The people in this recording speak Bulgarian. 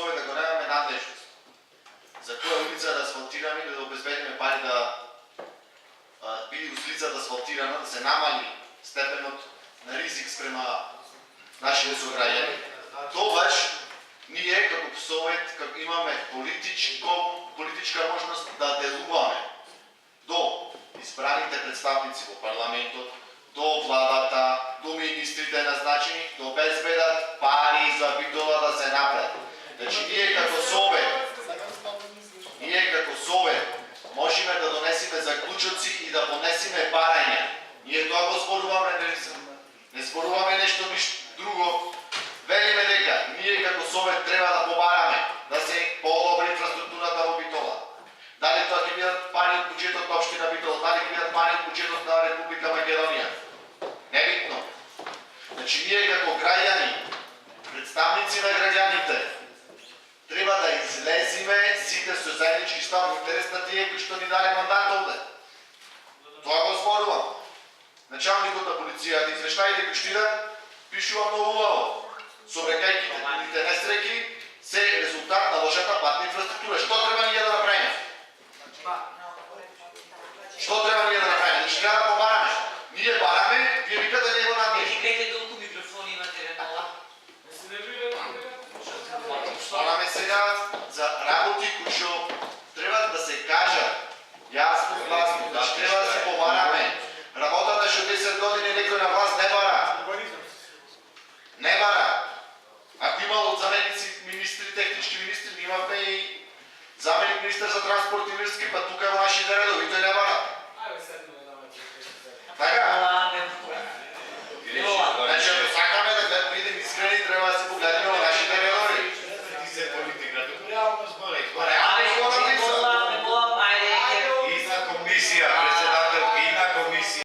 услови да го немаме надлежност. За која улица да асфалтираме или да обезбедиме пари да биде улицата асфалтирана, да се намали степенот на ризик спрема нашите сограѓани. Тогаш ние како Совет како имаме политичка можност да делуваме до избраните представници во парламентот, до владата, до министрите назначени, да обезбедат пари за Битола да се направат. Значи ние како Совет можеме да донесеме заклучоци и да понесеме барања. Ние тоа го зборуваме, не зборуваме нешто друго. Велиме дека ние како Совет треба да побараме да се подобри инфраструктурата во Битола. Дали тоа ќе бидат пари од буџетот на општина Битола, дали ќе бидат пари од буџетот на Република Македонија. Небитно. Значи ние како граѓани, представници на граѓаните, треба да излезиме сите со заеднички став во интерес на тие кои што ни дали мандат овде. Тоа го зборувам. Началникот на полицијата, извештаите кои што идат, пишува многу убаво. Собрекајките несреќи се резултат на лошата патна инфраструктура. Што треба ние да направиме? Што треба ние да направиме? Значи треба да побараме. Ние бараме, вие викате него надлежи. Викајте толку микрофони имате Ренола. Спораме сега за работи кои што треба да се кажат јасно и гласно, да треба да се побараме. Работата што 10 години некој на власт не бара. Не бара. Ако имало заменици министри, технички министри, имавме и заменик министр за транспорт и врски, па